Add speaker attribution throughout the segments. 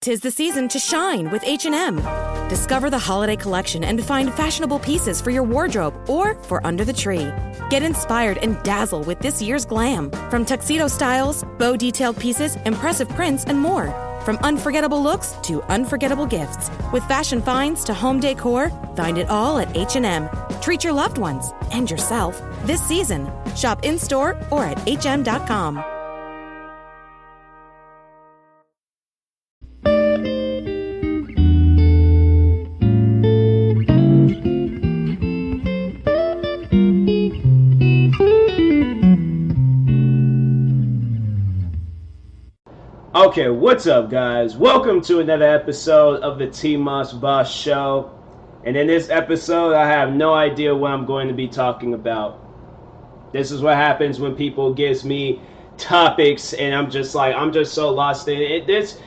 Speaker 1: 'Tis the season to shine with H&M. Discover the holiday collection and find fashionable pieces for your wardrobe or for under the tree. Get inspired and dazzle with this year's glam. From tuxedo styles, bow detailed pieces, impressive prints, and more. From unforgettable looks to unforgettable gifts. With fashion finds to home decor, find it all at H&M. Treat your loved ones and yourself this season. Shop in-store or at hm.com.
Speaker 2: Okay, what's up, guys? Welcome to another episode of the TMossBoss show. And in this episode, I have no idea what I'm going to be talking about. This is what happens when people gives me topics and I'm just so lost in it. This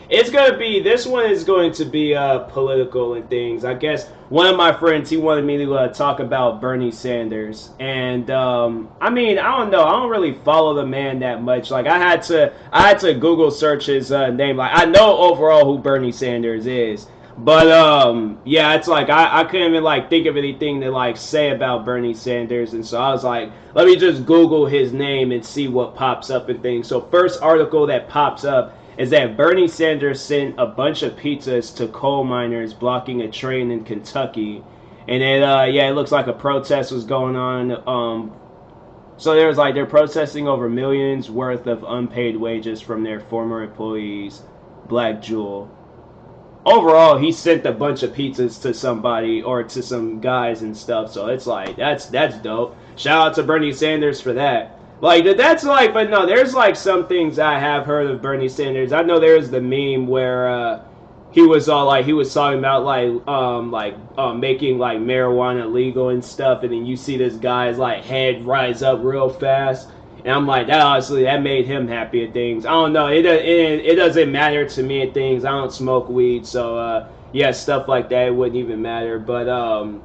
Speaker 2: one is going to be political and things. I guess one of my friends, he wanted me to talk about Bernie Sanders, and I mean, I don't know, I don't really follow the man that much. Like I had to Google search his name. Like I know overall who Bernie Sanders is, but yeah, it's like I couldn't even think of anything to say about Bernie Sanders, and so I was like, let me just Google his name and see what pops up and things. So first article that pops up is that Bernie Sanders sent a bunch of pizzas to coal miners blocking a train in Kentucky, and it looks like a protest was going on. So there's they're protesting over millions worth of unpaid wages from their former employees, Black Jewel. Overall, he sent a bunch of pizzas to somebody or to some guys and stuff, so it's that's dope. Shout out to Bernie Sanders for that. But no, there's some things I have heard of Bernie Sanders. I know there's the meme where he was talking about making marijuana legal and stuff, and then you see this guy's head rise up real fast. And I'm like, that made him happy at things. I don't know. It doesn't matter to me at things. I don't smoke weed, so yeah, stuff like that, it wouldn't even matter. But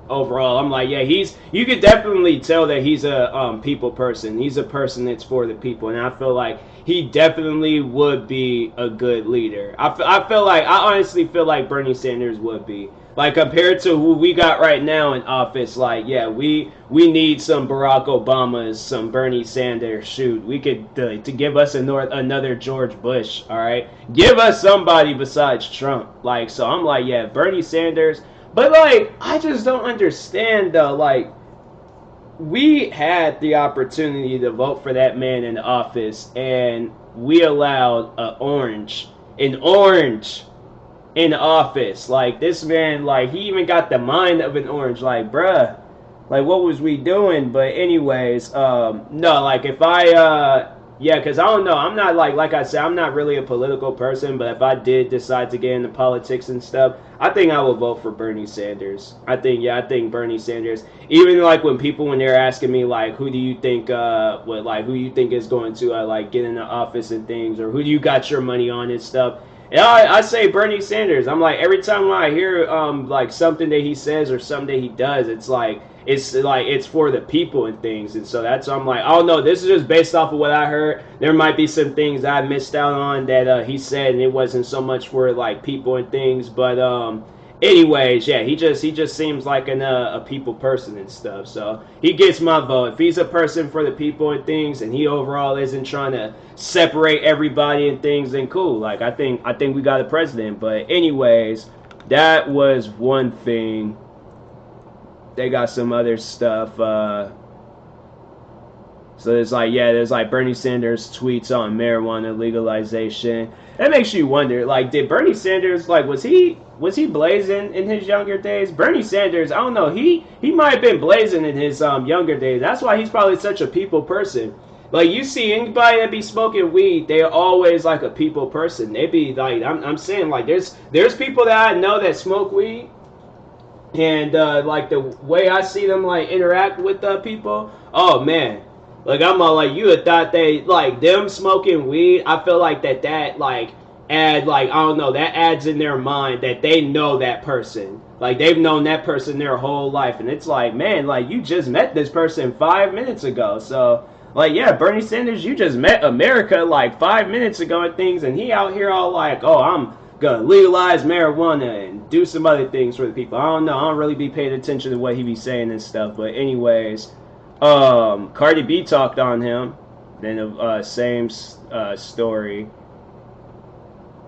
Speaker 2: overall, I'm like, yeah, you could definitely tell that he's a people person. He's a person that's for the people, and I feel like he definitely would be a good leader. I honestly feel like Bernie Sanders would be. Compared to who we got right now in office, yeah, we need some Barack Obamas, some Bernie Sanders. Shoot, we could to give us another George Bush. All right, give us somebody besides Trump. So I'm like, yeah, Bernie Sanders. But I just don't understand though. We had the opportunity to vote for that man in office, and we allowed an orange in office. This man, he even got the mind of an orange. Bruh, what was we doing? But anyways, no, if I yeah, because I don't know, I'm not like I said, I'm not really a political person, but if I did decide to get into politics and stuff, I think I would vote for Bernie Sanders. I think Bernie Sanders. Even when they're asking me who do you think who you think is going to get into office and things, or who do you got your money on and stuff, yeah, I say Bernie Sanders. I'm every time when I hear something that he says or something that he does, it's for the people and things, and so that's I'm oh no, this is just based off of what I heard. There might be some things I missed out on that he said, and it wasn't so much for people and things, but anyways, yeah, he just seems like a people person and stuff, so he gets my vote. If he's a person for the people and things, and he overall isn't trying to separate everybody and things, then cool. I think we got a president. But anyways, that was one thing. They got some other stuff. So there's Bernie Sanders tweets on marijuana legalization. That makes you wonder, did Bernie Sanders, was he blazing in his younger days? Bernie Sanders, I don't know, he might have been blazing in his younger days. That's why he's probably such a people person. You see anybody that be smoking weed, they're always a people person. They be I'm saying there's people that I know that smoke weed, and the way I see them interact with people, oh man, I'm all you would thought they them smoking weed. I feel that add I don't know, that adds in their mind that they know that person. They've known that person their whole life, and it's man, you just met this person 5 minutes ago. So yeah, Bernie Sanders, you just met America 5 minutes ago and things, and he out here all oh, gonna legalize marijuana and do some other things for the people. I don't know. I don't really be paying attention to what he be saying and stuff. But anyways, Cardi B talked on him. Then the same story.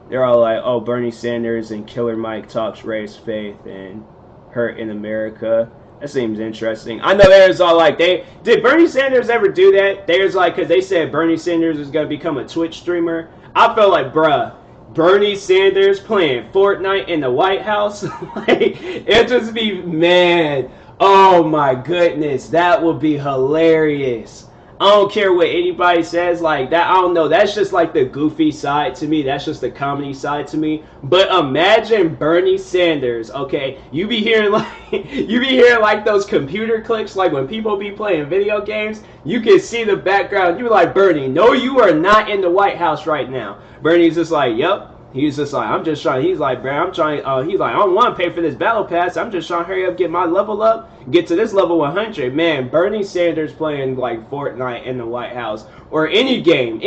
Speaker 2: They're all like, oh, Bernie Sanders and Killer Mike talks race, faith, and hurt in America. That seems interesting. I know there's all like, did Bernie Sanders ever do that? There's like, because they said Bernie Sanders is going to become a Twitch streamer. I felt like, bruh, Bernie Sanders playing Fortnite in the White House? Like, it just be, man, oh my goodness, that would be hilarious. I don't care what anybody says, like that. I don't know. That's just like the goofy side to me. That's just the comedy side to me. But imagine Bernie Sanders. Okay, you be hearing like those computer clicks, like when people be playing video games. You can see the background. You're like, Bernie, no, you are not in the White House right now. Bernie's just like, yep. He's just like, I'm just trying. He's like, bro, I'm trying. He's like, I don't want to pay for this battle pass. I'm just trying to hurry up, get my level up, get to this level 100. Man, Bernie Sanders playing like Fortnite in the White House or any game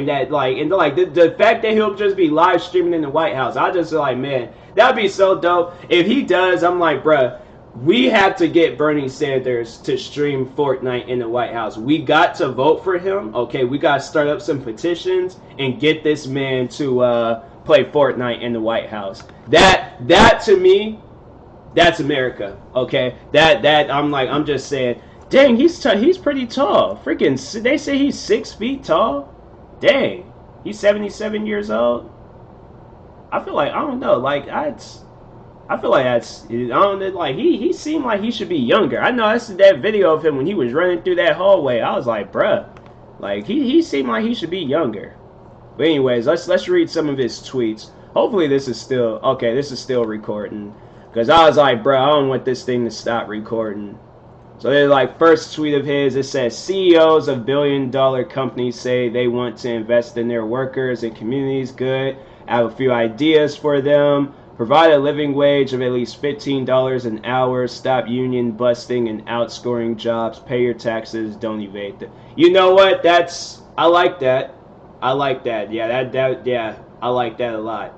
Speaker 2: that like, and like the fact that he'll just be live streaming in the White House. I just like, man, that'd be so dope. If he does, I'm like, bruh, we have to get Bernie Sanders to stream Fortnite in the White House. We got to vote for him. Okay, we got to start up some petitions and get this man to play Fortnite in the White House. That to me, that's America. Okay, that I'm just saying. Dang, he's pretty tall. Freaking, they say he's 6 feet tall. Dang, he's 77 years old. I feel like, I don't know, like I feel like that's, I don't know, like he seemed like he should be younger. I know I saw that video of him when he was running through that hallway. I was like, bruh, like he seemed like he should be younger. But anyways, let's read some of his tweets. Hopefully this is still okay. This is still recording, because I was like, bro, I don't want this thing to stop recording. So there's like first tweet of his. It says CEOs of billion-dollar companies say they want to invest in their workers and communities. Good. I have a few ideas for them. Provide a living wage of at least $15 an hour. Stop union busting and outscoring jobs. Pay your taxes. Don't evade them. You know what? I like that. I like that. Yeah, yeah, I like that a lot.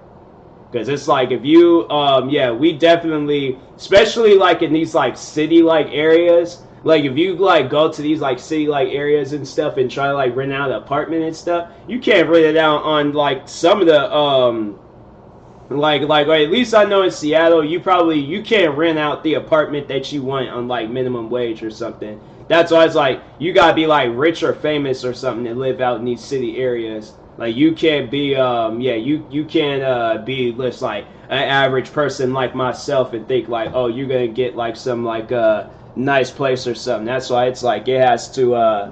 Speaker 2: Because it's like, if you, yeah, we definitely, especially like in these like city-like areas, like if you like go to these like city-like areas and stuff and try to like rent out an apartment and stuff, you can't rent it out on like some of the, like or at least I know in Seattle, you can't rent out the apartment that you want on like minimum wage or something. That's why it's like, you gotta be like rich or famous or something to live out in these city areas. Like you can't be, yeah, you can't be just like an average person like myself and think like, oh, you're gonna get like some like nice place or something. That's why it's like it has to, I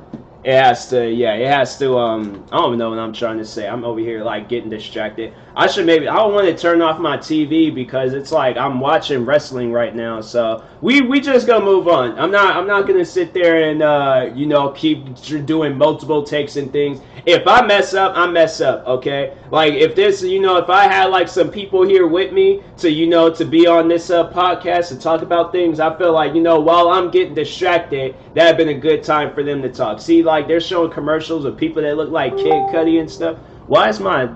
Speaker 2: don't know what I'm trying to say. I'm over here like getting distracted. I don't want to turn off my TV because it's like I'm watching wrestling right now. So we just gonna move on. I'm not gonna sit there and keep doing multiple takes and things. If I mess up, I mess up. Okay, like if this, if I had like some people here with me to be on this podcast and talk about things, I feel like while I'm getting distracted, that'd been a good time for them to talk. See, like they're showing commercials of people that look like Kid Cudi and stuff. Why is my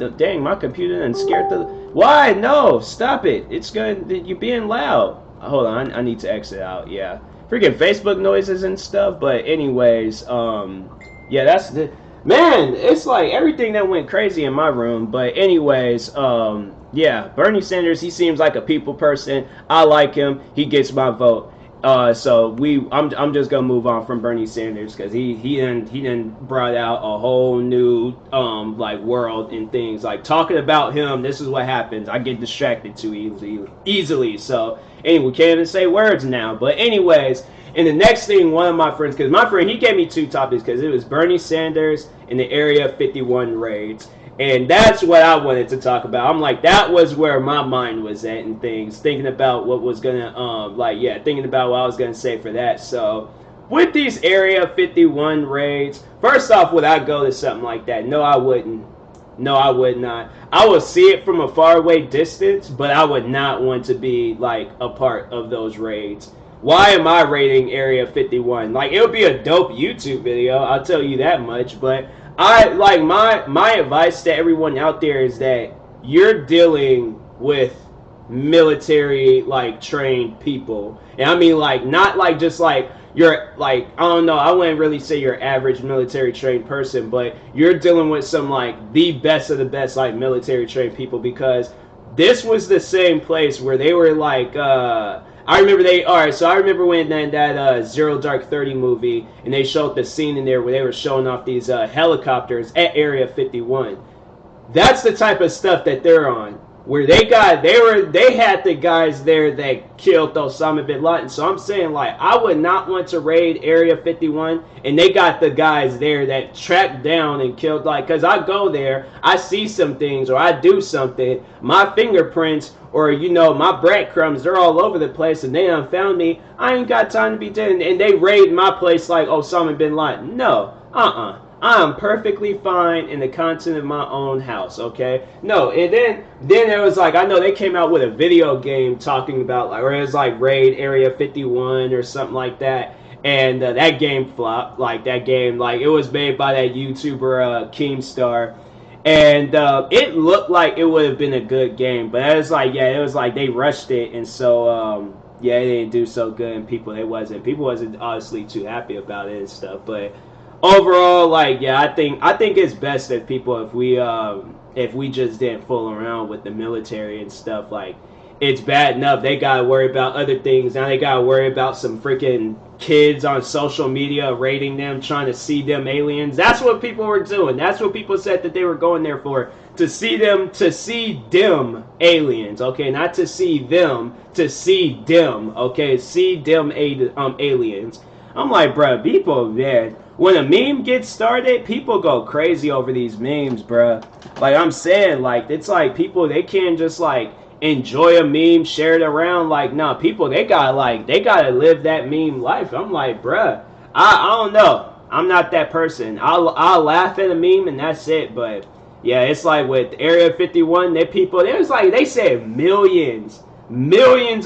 Speaker 2: computer and scared the? Why? No, stop it! It's good. You're being loud. Hold on, I need to exit out. Yeah, freaking Facebook noises and stuff. But anyways, yeah, that's the man. It's like everything that went crazy in my room. But anyways, yeah, Bernie Sanders. He seems like a people person. I like him. He gets my vote. So I'm just gonna move on from Bernie Sanders because he done brought out a whole new like world and things. Like talking about him, this is what happens. I get distracted too easily. So anyway, we can't even say words now. But anyways, and the next thing, one of my friends, because my friend, he gave me two topics because it was Bernie Sanders and the Area 51 raids. And that's what I wanted to talk about. I'm like, that was where my mind was at and things, thinking about what was gonna, thinking about what I was gonna say for that. So, with these Area 51 raids, first off, would I go to something like that? No, I wouldn't. No, I would not. I would see it from a faraway distance, but I would not want to be like a part of those raids. Why am I raiding Area 51? Like, it would be a dope YouTube video, I'll tell you that much, but I like my advice to everyone out there is that you're dealing with military like trained people. And I mean like not like just like you're like, I don't know, I wouldn't really say your average military trained person, but you're dealing with some like the best of the best like military trained people, because this was the same place where they were like I remember I remember when that Zero Dark 30 movie, and they showed the scene in there where they were showing off these helicopters at Area 51. That's the type of stuff that they're on, where they had the guys there that killed Osama bin Laden. So I'm saying, like, I would not want to raid Area 51, and they got the guys there that tracked down and killed, like, because I go there, I see some things, or I do something, my fingerprints, or, you know, my breadcrumbs, they're all over the place, and they done found me. I ain't got time to be dead, and they raid my place like Osama bin Laden. No, I'm perfectly fine in the content of my own house, okay? No, and then it was like, I know they came out with a video game talking about, like, or it was like Raid Area 51 or something like that, and that game flopped. Like, that game, like, it was made by that YouTuber Keemstar, and it looked like it would have been a good game, but it was like, yeah, it was like they rushed it, and so yeah, it didn't do so good, and people wasn't honestly too happy about it and stuff. But overall, like, yeah, I think it's best that people, if we just didn't fool around with the military and stuff. Like, it's bad enough they gotta worry about other things. Now they gotta worry about some freaking kids on social media rating them, trying to see them aliens. That's what people were doing. That's what people said that they were going there for. To see them aliens, okay? Not to see them, to see them, okay? See them aliens. I'm like, bruh, people, man, when a meme gets started, people go crazy over these memes, bruh. Like, I'm saying, like, it's like people, they can't just, like, enjoy a meme, share it around. Like, nah, people, they gotta live that meme life. I'm like, bruh, I don't know. I'm not that person. I'll laugh at a meme and that's it. But yeah, it's like with Area 51, they said millions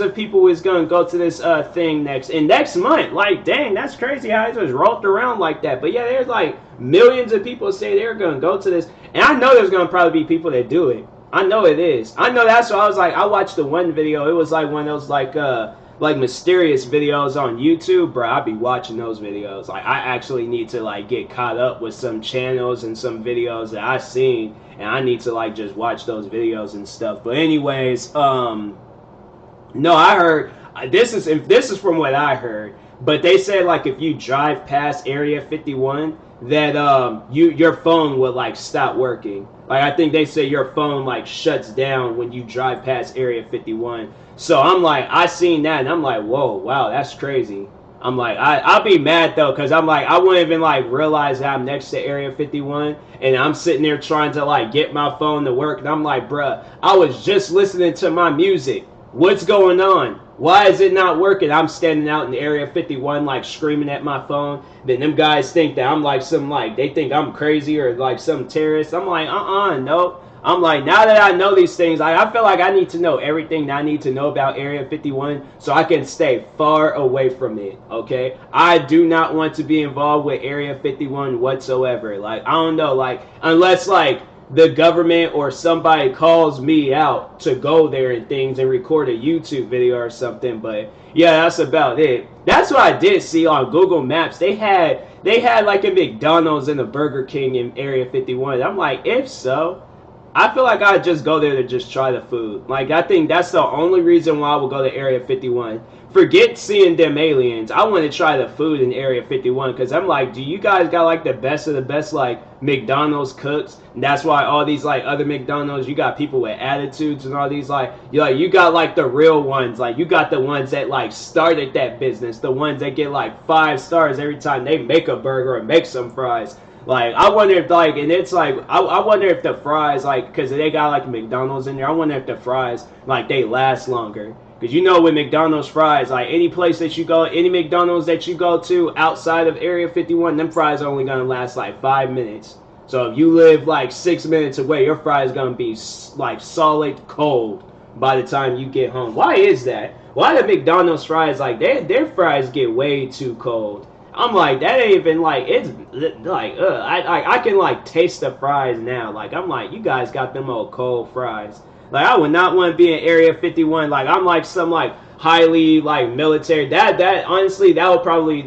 Speaker 2: of people is gonna go to this thing next month. Like, dang, that's crazy how it just rolled around like that. But yeah, there's like millions of people say they're gonna go to this, and I know there's gonna probably be people that do it. I know it is. I know. That's why I was like, I watched the one video. It was like one of those like mysterious videos on YouTube, bro. I be watching those videos. Like, I actually need to like get caught up with some channels and some videos that I seen, and I need to like just watch those videos and stuff. But anyways, no, I heard this is from what I heard, but they said like if you drive past Area 51, that your phone would like stop working. Like, I think they say your phone like shuts down when you drive past Area 51. So I'm like, I seen that and I'm like, whoa, wow, that's crazy. I'm like, I'll be mad though, because I'm like, I wouldn't even like realize that I'm next to Area 51, and I'm sitting there trying to like get my phone to work, and I'm like, bruh, I was just listening to my music. What's going on? Why is it not working? I'm standing out in the Area 51 like screaming at my phone. Then them guys think that I'm like they think I'm crazy or like some terrorist. I'm like, no. I'm like, now that I know these things, I feel like I need to know everything that I need to know about Area 51 so I can stay far away from it, okay? I do not want to be involved with Area 51 whatsoever. Like, I don't know, like, unless like the government or somebody calls me out to go there and things and record a YouTube video or something. But yeah, that's about it. That's what I did see on Google Maps. They had like a McDonald's and a Burger King in Area 51. I'm like, if so, I feel like I'd just go there to just try the food. Like, I think that's the only reason why I would go to Area 51. Forget seeing them aliens. I want to try the food in Area 51, because I'm like, do you guys got like the best of the best like McDonald's cooks? And that's why all these like other McDonald's, you got people with attitudes and all these like you got like the real ones. Like, you got the ones that like started that business, the ones that get like 5 stars every time they make a burger or make some fries. Like, I wonder if, like, and it's like, I wonder if the fries, like, because they got, like, McDonald's in there, I wonder if the fries, like, they last longer. Because, you know, with McDonald's fries, like, any place that you go, any McDonald's that you go to outside of Area 51, them fries are only going to last, like, 5 minutes. So if you live, like, 6 minutes away, your fries going to be, like, solid cold by the time you get home. Why is that? Why do McDonald's fries, like, their fries get way too cold? I'm like, that ain't even like, it's like, I can like taste the fries now. Like, I'm like, you guys got them old cold fries. Like I would not want to be in Area 51. Like I'm like some like highly like military. That honestly that would probably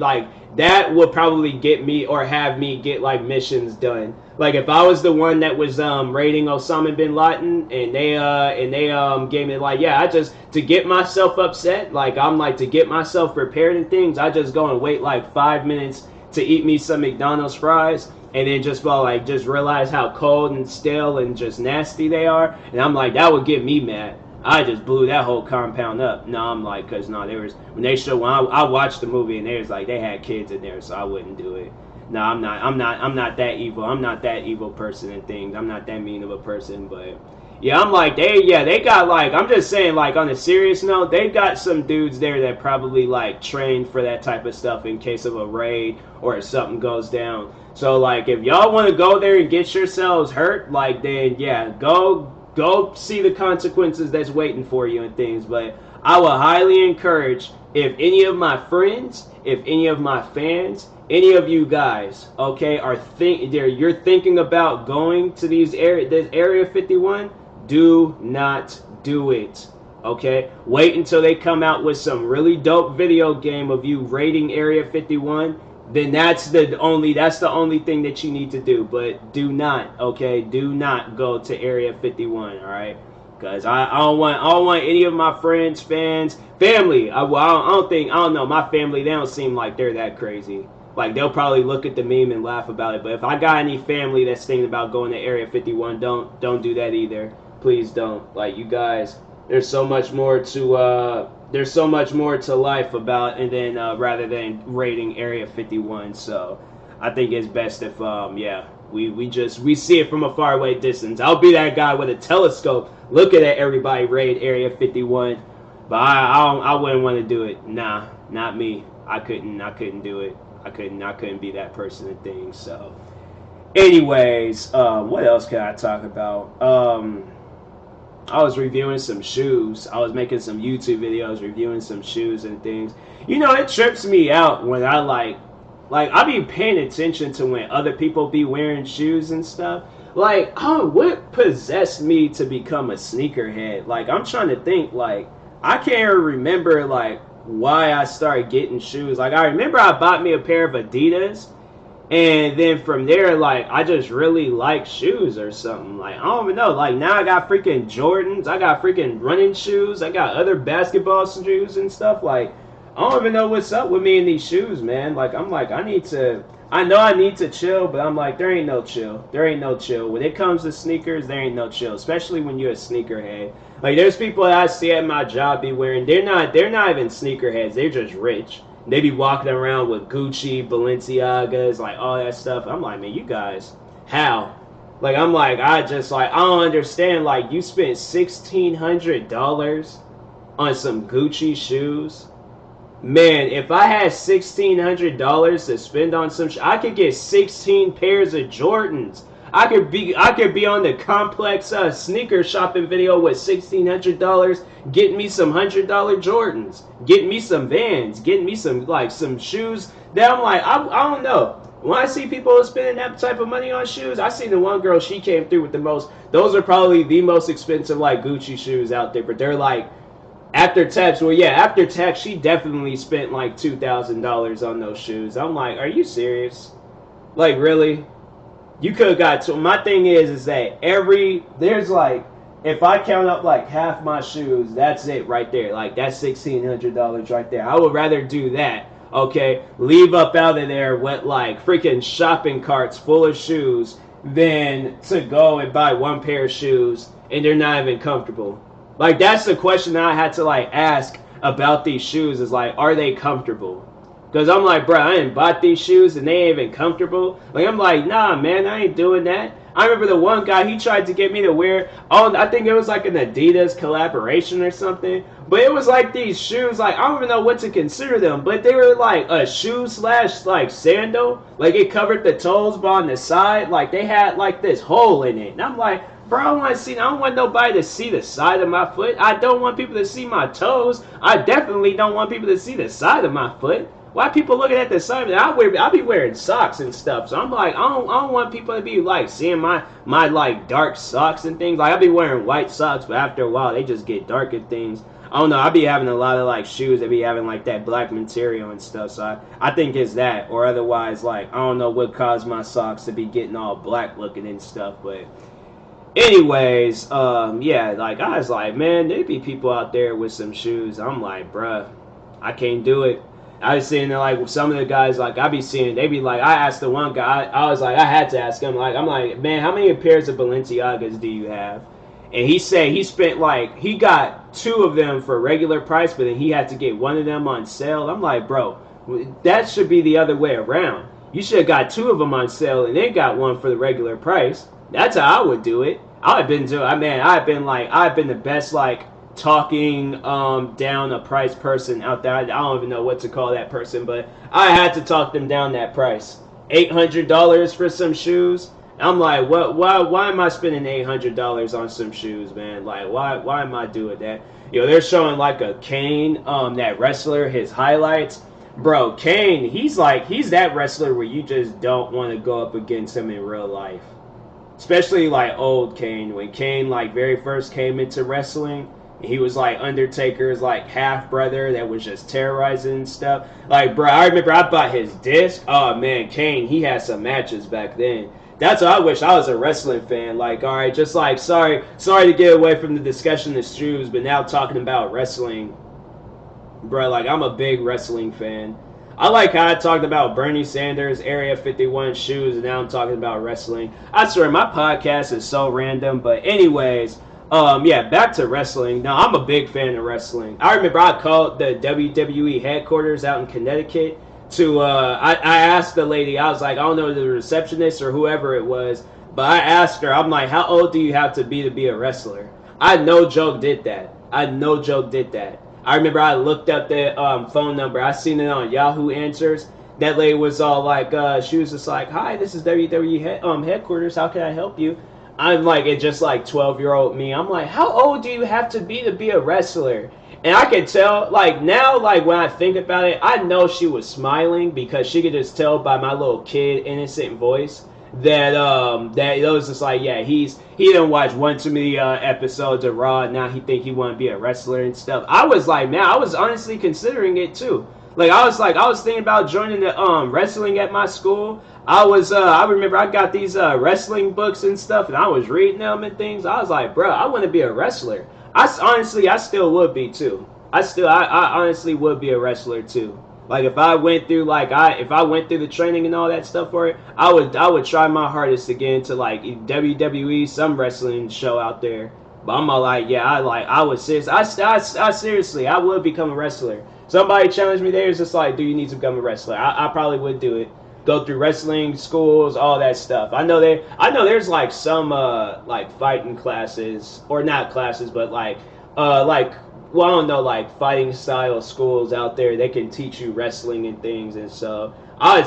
Speaker 2: get me or have me get like missions done. Like if I was the one that was raiding Osama bin Laden and they gave me like, yeah, I just to get myself upset, like I'm like to get myself prepared and things, I just go and wait like 5 minutes to eat me some McDonald's fries, and then just just realize how cold and stale and just nasty they are, and I'm like, that would get me mad. I just blew that whole compound up. No, I'm like, cause no, there was when I watched the movie and there was like they had kids in there, so I wouldn't do it. No, I'm not that evil. I'm not that evil person and things. I'm not that mean of a person, but yeah, I'm like they got like, I'm just saying, like on a serious note, they've got some dudes there that probably like trained for that type of stuff in case of a raid or if something goes down. So like if y'all want to go there and get yourselves hurt, like then yeah, go see the consequences that's waiting for you and things. But I would highly encourage, if any of my friends, if any of my fans, any of you guys, okay, you're thinking about going to this Area 51, do not do it. Okay, wait until they come out with some really dope video game of you raiding Area 51. Then that's the only thing that you need to do. But do not go to Area 51. All right, because I don't want any of my friends, fans, family. I don't know, my family, they don't seem like they're that crazy. Like they'll probably look at the meme and laugh about it. But if I got any family that's thinking about going to Area 51, don't do that either. Please don't. Like you guys, there's so much more to life about, and then rather than raiding Area 51. So I think it's best if we see it from a far away distance. I'll be that guy with a telescope looking at everybody raid Area 51, but I wouldn't want to do it. Nah, not me. I couldn't do it. I couldn't be that person and things. So anyways, what else can I talk about? I was reviewing some shoes. I was making some YouTube videos reviewing some shoes and things. You know, it trips me out when I I be paying attention to when other people be wearing shoes and stuff. Like, what possessed me to become a sneakerhead? Like, I'm trying to think, like, I can't remember, like, why I started getting shoes. Like, I remember I bought me a pair of Adidas, and then from there, like, I just really like shoes or something. Like, I don't even know. Like, now I got freaking Jordans. I got freaking running shoes. I got other basketball shoes and stuff. Like, I don't even know what's up with me in these shoes, man. Like, I'm like, I know I need to chill, but I'm like, there ain't no chill. There ain't no chill. When it comes to sneakers, there ain't no chill. Especially when you're a sneakerhead. Like, there's people that I see at my job be wearing, they're not even sneakerheads. They're just rich. They be walking around with Gucci, Balenciagas, like all that stuff. I'm like, man, you guys, how? Like, I'm like, I don't understand. Like, you spent $1,600 on some Gucci shoes. Man, if I had $1,600 to spend on some I could get 16 pairs of Jordans. I could be on the complex sneaker shopping video with $1,600, getting me some $100 Jordans, getting me some Vans, getting me some shoes that I'm like, I don't know. When I see people spending that type of money on shoes, I seen the one girl, she came through with those are probably the most expensive like Gucci shoes out there, but they're like, after tax, she definitely spent like $2,000 on those shoes. I'm like, are you serious? Like, really? You could have got to. My thing is that there's like, if I count up like half my shoes, that's it right there. Like, that's $1,600 right there. I would rather do that, okay? Leave up out of there with like freaking shopping carts full of shoes than to go and buy one pair of shoes and they're not even comfortable. Like, that's the question that I had to like ask about these shoes is like, are they comfortable? Because I'm like, bro, I ain't bought these shoes and they ain't even comfortable. Like, I'm like, nah, man, I ain't doing that. I remember the one guy, he tried to get me to wear, I think it was like an Adidas collaboration or something. But it was like these shoes, like, I don't even know what to consider them. But they were like a shoe / like sandal. Like, it covered the toes, but on the side, like, they had like this hole in it. And I'm like, bro, I don't want nobody to see the side of my foot. I don't want people to see my toes. I definitely don't want people to see the side of my foot. why people looking at the side? I be wearing socks and stuff, so I'm like, I don't want people to be like seeing my like dark socks and things. Like I be wearing white socks, but after a while they just get dark and things. I don't know. I be having a lot of like shoes that be having like that black material and stuff. So I think it's that, or otherwise like I don't know what caused my socks to be getting all black looking and stuff. But anyways, yeah, like I was like, man, there be people out there with some shoes. I'm like, bruh, I can't do it. I was seeing like some of the guys, like I be seeing, they be like, I asked the one guy, I was like, I had to ask him, like, I'm like, man, how many pairs of Balenciagas do you have? And he said he spent like, he got 2 of them for regular price, but then he had to get 1 of them on sale. I'm like, bro, that should be the other way around. You should have got 2 of them on sale and then got 1 for the regular price. That's how I would do it. I've been the best like talking down a price person out there. I don't even know what to call that person, but I had to talk them down that price. $800 for some shoes. I'm like, what? Why am I spending $800 on some shoes, man? Like, why am I doing that? You know, they're showing like a Kane, that wrestler, his highlights. Bro, Kane, he's that wrestler where you just don't want to go up against him in real life. Especially like old Kane, when Kane like very first came into wrestling. He was like Undertaker's like half brother that was just terrorizing and stuff. Like, bro, I remember I bought his disc. Oh man, Kane, he had some matches back then. That's why I wish I was a wrestling fan. Like, all right, just like sorry to get away from the discussion of shoes, but now talking about wrestling, bro. Like, I'm a big wrestling fan. I like how I talked about Bernie Sanders, Area 51 shoes, and now I'm talking about wrestling. I swear, my podcast is so random. But anyways, yeah, back to wrestling. Now, I'm a big fan of wrestling. I remember I called the WWE headquarters out in Connecticut to, I asked the lady, I was like, I don't know, the receptionist or whoever it was, but I asked her, I'm like, how old do you have to be a wrestler? I no joke did that. I remember I looked up the phone number. I seen it on Yahoo Answers. That lady was all like, she was just like, hi, this is WWE headquarters. How can I help you? I'm like, it's just like 12-year-old me. I'm like, how old do you have to be a wrestler? And I could tell, like, now, like, when I think about it, I know she was smiling because she could just tell by my little kid, innocent voice that it was just like, yeah, he didn't watch one too many episodes of Raw. Now he think he want to be a wrestler and stuff. I was like, man, I was honestly considering it too. Like, I was thinking about joining the wrestling at my school. I remember I got these wrestling books and stuff, and I was reading them and things. I was like, bro, I want to be a wrestler. I still would be too. I honestly would be a wrestler too. Like, if I went through the training and all that stuff for it, I would try my hardest to get into like WWE, some wrestling show out there. But I'm all like, yeah, I would seriously, I would become a wrestler. Somebody challenged me there, it's just like, do you need to become a wrestler? I probably would do it. Go through wrestling schools, all that stuff. I know there's like some like fighting classes, or not classes, but like well, I don't know, like fighting style schools out there. They can teach you wrestling and things, and so I'll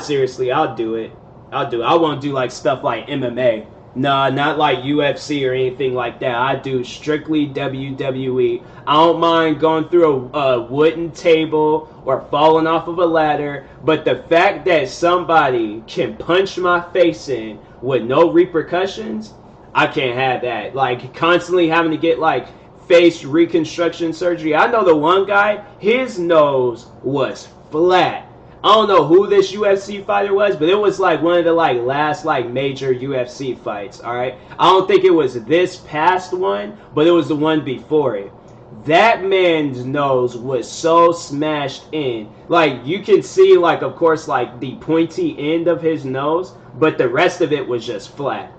Speaker 2: do it. I won't do like stuff like MMA. Nah, not like UFC or anything like that. I do strictly WWE. I don't mind going through a wooden table or falling off of a ladder, but the fact that somebody can punch my face in with no repercussions, I can't have that. Like, constantly having to get like face reconstruction surgery. I know the one guy, his nose was flat. I don't know who this UFC fighter was, but it was like one of the like last like major UFC fights, alright? I don't think it was this past one, but it was the one before it. That man's nose was so smashed in. Like, you can see, like, of course, like the pointy end of his nose, but the rest of it was just flat.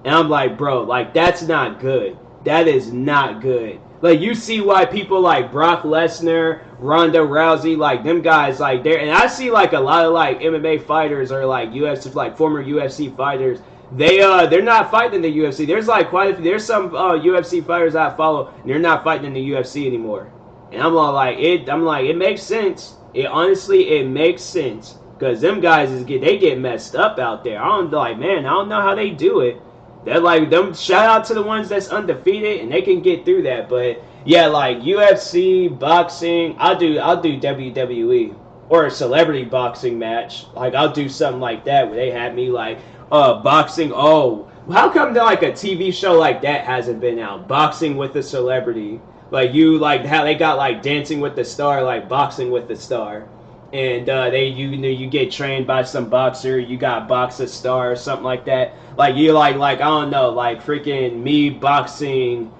Speaker 2: And I'm like, bro, like, that's not good. That is not good. Like, you see why people like Brock Lesnar, Ronda Rousey, like, them guys, like, and I see, like, a lot of, like, MMA fighters or, like, UFC, like, former UFC fighters, they're not fighting in the UFC. There's, like, there's some UFC fighters I follow, and they're not fighting in the UFC anymore. And I'm all like, it makes sense. It makes sense. Because them guys, they get messed up out there. I don't know how they do it. They're like, them, shout out to the ones that's undefeated, and they can get through that. But yeah, like UFC, boxing, I'll do WWE. or a celebrity boxing match. Like I'll do something like that where they had me like boxing. Oh, how come like a TV show like that hasn't been out? Boxing with a celebrity. Like you like how they got like Dancing with the Star, like boxing with the star. And you get trained by some boxer, you got box a star or something like that. Like you like I don't know, like freaking me boxing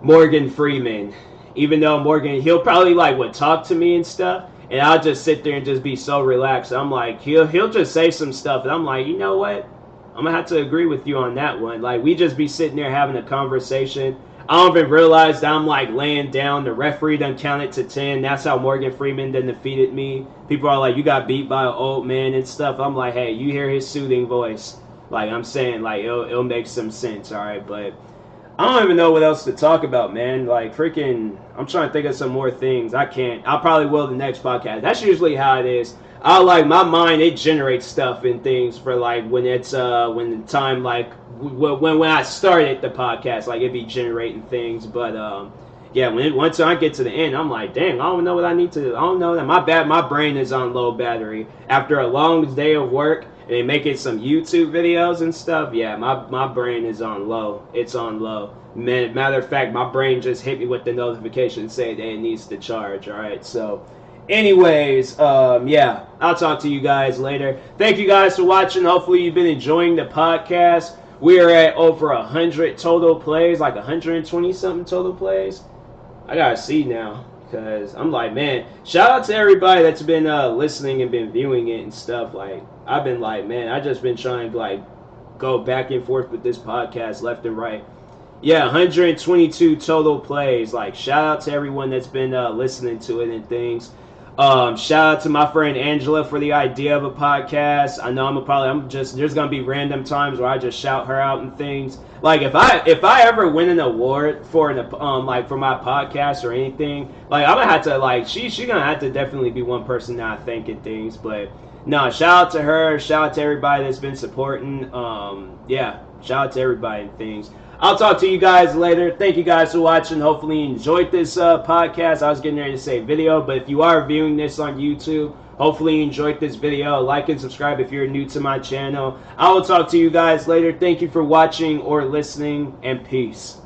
Speaker 2: Morgan Freeman. Even though Morgan, he'll probably like would talk to me and stuff, and I'll just sit there and just be so relaxed. I'm like, he'll just say some stuff, and I'm like, you know what? I'm gonna have to agree with you on that one. Like we just be sitting there having a conversation. I don't even realize that I'm like laying down. The referee done counted to 10. That's how Morgan Freeman done defeated me. People are like, you got beat by an old man and stuff. I'm like, hey, you hear his soothing voice. Like I'm saying, like it'll make some sense, all right? But I don't even know what else to talk about, man. Like freaking, I'm trying to think of some more things. I can't. I probably will the next podcast. That's usually how it is. I like my mind. It generates stuff and things for like when it's when the time like when I started the podcast, like it'd be generating things. But yeah, once I get to the end, I'm like, dang, I don't know what I need to. I don't know that my brain is on low battery after a long day of work. And making some YouTube videos and stuff, yeah, my brain is on low. It's on low. Matter of fact, my brain just hit me with the notification saying that it needs to charge, all right? So, anyways, yeah, I'll talk to you guys later. Thank you guys for watching. Hopefully you've been enjoying the podcast. We are at over 100 total plays, like 120-something total plays. I gotta see now. Because I'm like, man, shout out to everybody that's been listening and been viewing it and stuff. Like, I've been like, man, I just been trying to like go back and forth with this podcast left and right. Yeah, 122 total plays. Like, shout out to everyone that's been listening to it and things. Shout out to my friend Angela for the idea of a podcast. I know there's gonna be random times where I just shout her out and things. Like if I ever win an award for like for my podcast or anything, like I'm gonna have to like she's gonna have to definitely be one person that I thank and things. But no, shout out to her, shout out to everybody that's been supporting. Yeah, shout out to everybody and things. I'll talk to you guys later. Thank you guys for watching. Hopefully you enjoyed this podcast. I was getting ready to say video, but if you are viewing this on YouTube, hopefully you enjoyed this video. Like and subscribe if you're new to my channel. I will talk to you guys later. Thank you for watching or listening, and peace.